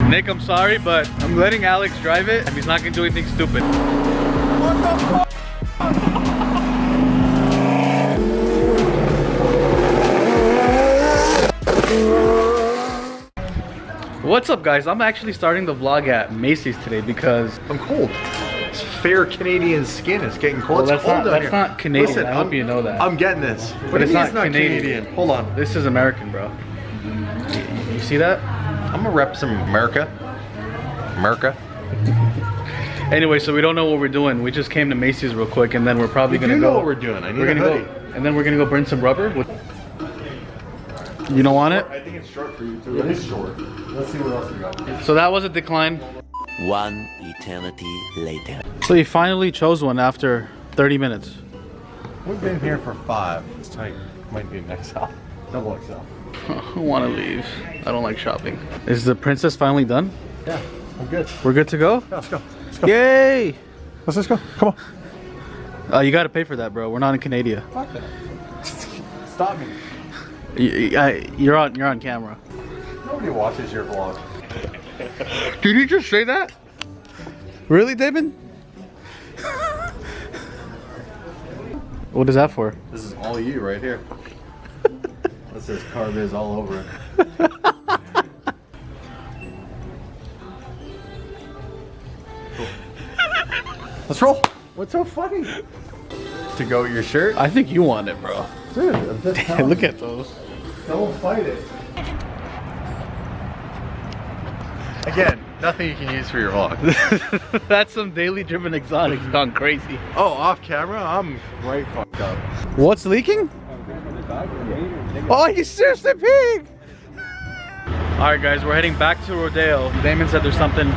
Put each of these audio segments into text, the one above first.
Nick, I'm sorry, but I'm letting Alex drive it, and he's not gonna do anything stupid. What the fuck? What's up, guys? I'm actually starting the vlog at Macy's today because I'm cold. It's fair Canadian skin. It's getting cold. well, It's cold down here. that's not Canadian. Listen, I hope you know that. I'm getting this. But it's not Canadian. Hold on. This is American, bro. You see that? I'm gonna rep some America. Anyway, so we don't know what we're doing. We just came to Macy's real quick, and then we're probably We gonna do go. know what we're doing. I need We're a gonna hoodie. go, and then we're gonna go burn some rubber. You don't want it? I think it's short for you too. It is short. Let's see what else we got. So that was a decline. One eternity later. So you finally chose one after 30 minutes. We've been here for 5. This tight might be an XL. Double XL. I want to leave. I don't like shopping. Is the princess finally done? Yeah, I'm good. We're good to go? Yeah, let's go. Let's go. Yay! Let's go. Come on. You got to pay for that, bro. We're not in Canada. Fuck that. Stop me. You're on camera. Nobody watches your vlog. Did you just say that? Really, David? What is that for? This is all you right here. That says Car Biz all over it. Let's roll. What's so funny? To go with your shirt? I think you want it, bro. Dude, I'm just telling Look you. at those. Don't fight it. Again, nothing you can use for your vlog. That's some daily driven exotics gone crazy. Oh, off camera? I'm right fucked up. What's leaking? Oh, you seriously pig! Alright guys, we're heading back to Rodeo. Damon said there's something.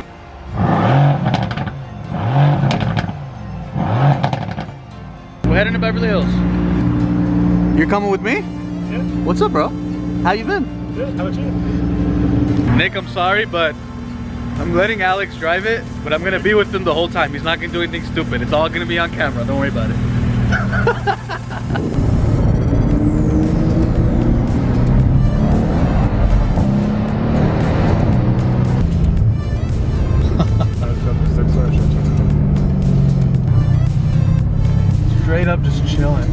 We're heading to Beverly Hills. You're coming with me? Yeah. What's up, bro? How you been? Good. How about you? Nick, I'm sorry, but I'm letting Alex drive it, but I'm gonna be with him the whole time. He's not gonna do anything stupid. It's all gonna be on camera. Don't worry about it. Straight up just chilling.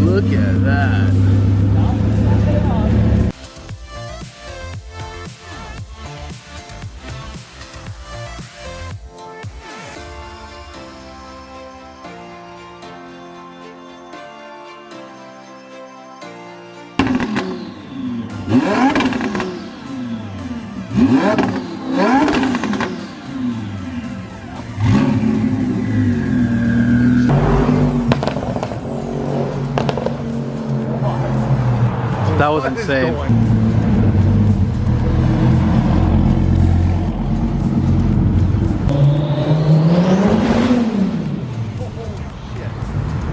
Look at that. That was insane.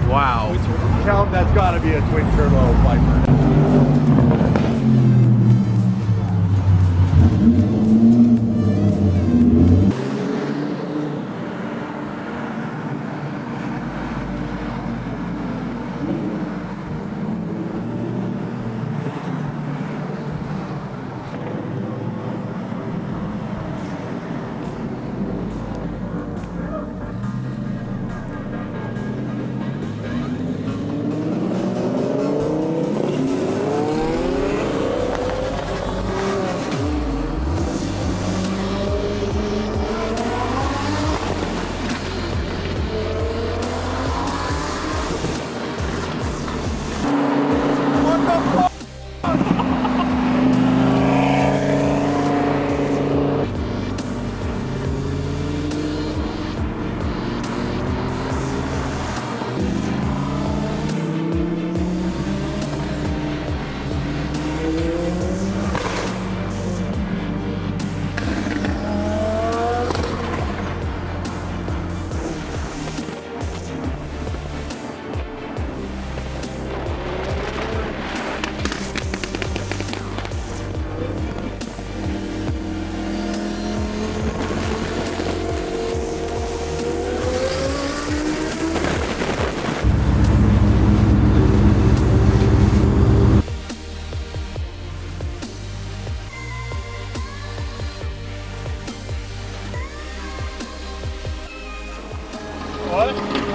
Wow. Tell him that's gotta be a twin turbo Viper.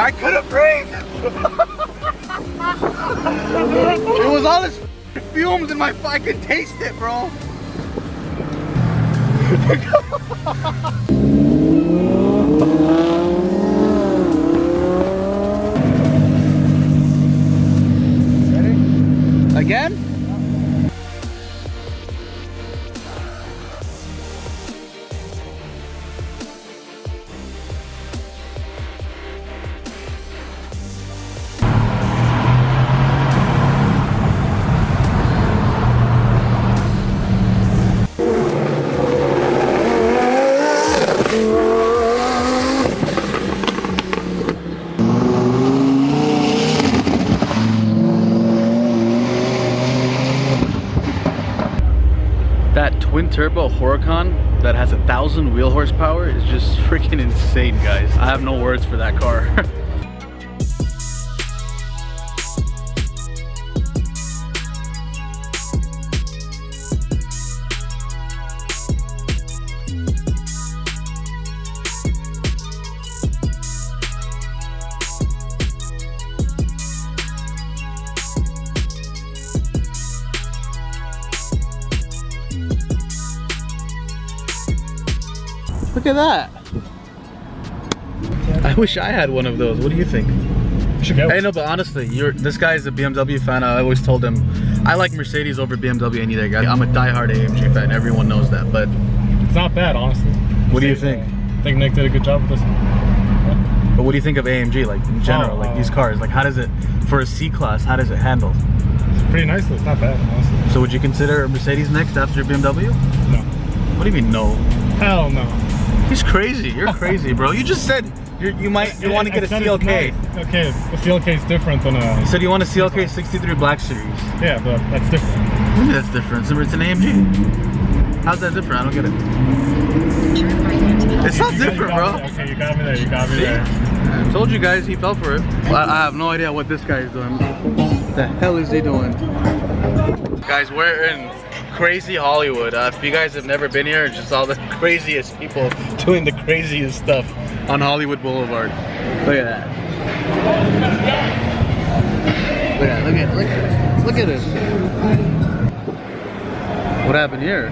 I couldn't breathe. It was all this fumes in my. I could taste it, bro. Ready? Again? That twin turbo Huracan that has 1,000 wheel horsepower is just freaking insane, guys. I have no words for that car. Look at that. I wish I had one of those. What do you think? Hey, no, but honestly, this guy is a BMW fan. I always told him I like Mercedes over BMW any day, guys. I'm a diehard AMG fan. Everyone knows that, but it's not bad, honestly. What do you think? I think Nick did a good job with this one. Yeah. But what do you think of AMG, like in general, like these cars? Like, how does it, for a C-Class, how does it handle? It's pretty nicely. It's not bad, honestly. So would you consider a Mercedes next after BMW? No. What do you mean no? Hell no. He's crazy. You're crazy, bro. You just said you want to get a CLK. Nice. Okay, a CLK is different than a... You said you want a CLK 63 Black Series. Yeah, but that's different. What do you mean that's different? It's an AMG. How's that different? I don't get it. It's not different, bro. Okay, you got me there. You got me there. I told you guys he fell for it. I have no idea what this guy is doing. What the hell is he doing? Guys, we're in crazy Hollywood. If you guys have never been here, it's just all the craziest people doing the craziest stuff on Hollywood Boulevard. Look at that. Look at this. What happened here?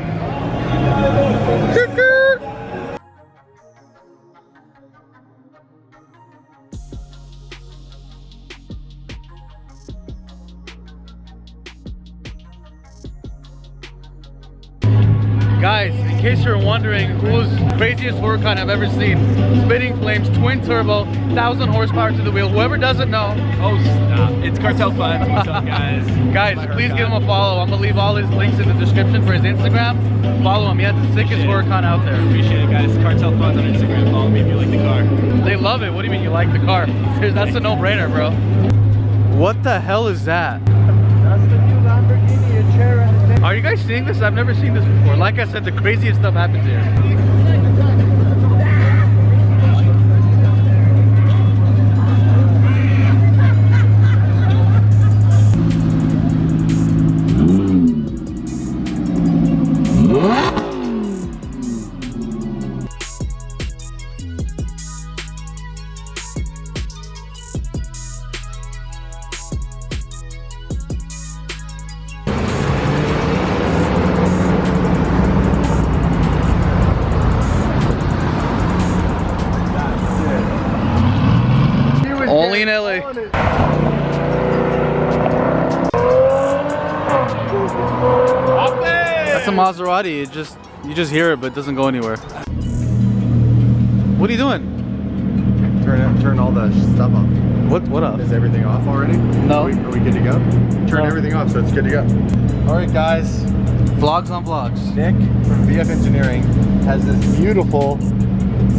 Guys, in case you're wondering who's craziest Huracan I've ever seen, spitting flames, twin turbo, 1,000 horsepower to the wheel. Whoever doesn't know, oh stop! It's Cartel 5. What's up, guys? Guys, please give him a follow. I'm gonna leave all his links in the description for his Instagram. Follow him. He has the sickest Huracan out there. Appreciate it, guys. Cartel 5 on Instagram. Follow me if you like the car. They love it. What do you mean you like the car? That's a no-brainer, bro. What the hell is that? That's the new Lamborghini, a chair and a table. Are you guys seeing this? I've never seen this before. Like I said, the craziest stuff happens here. Only in LA. That's a Maserati. You just hear it, but it doesn't go anywhere. What are you doing? Turn all the stuff off. What up? Is everything off already? No. Are we good to go? Turn everything off, so it's good to go. All right, guys. Vlogs on vlogs. Nick from VF Engineering has this beautiful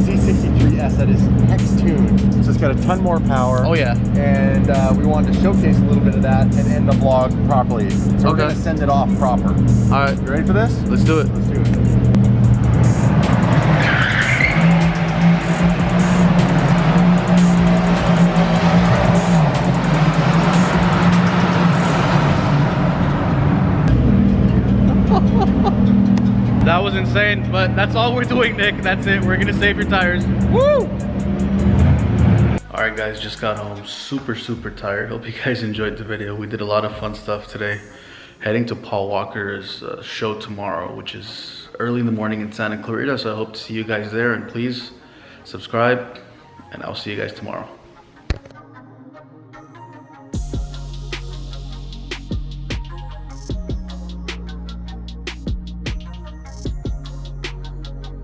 C63S that is X-tuned. So it's got a ton more power. Oh yeah. And we wanted to showcase a little bit of that and end the vlog properly. So we're gonna send it off proper. All right. You ready for this? Let's do it. Let's do it. That was insane, but that's all we're doing, Nick. That's it. We're gonna save your tires. Woo! All Alright guys, just got home, super tired. Hope you guys enjoyed the video. We did a lot of fun stuff today. Heading to Paul Walker's show tomorrow, which is early in the morning in Santa Clarita, so I hope to see you guys there, and please subscribe, and I'll see you guys tomorrow.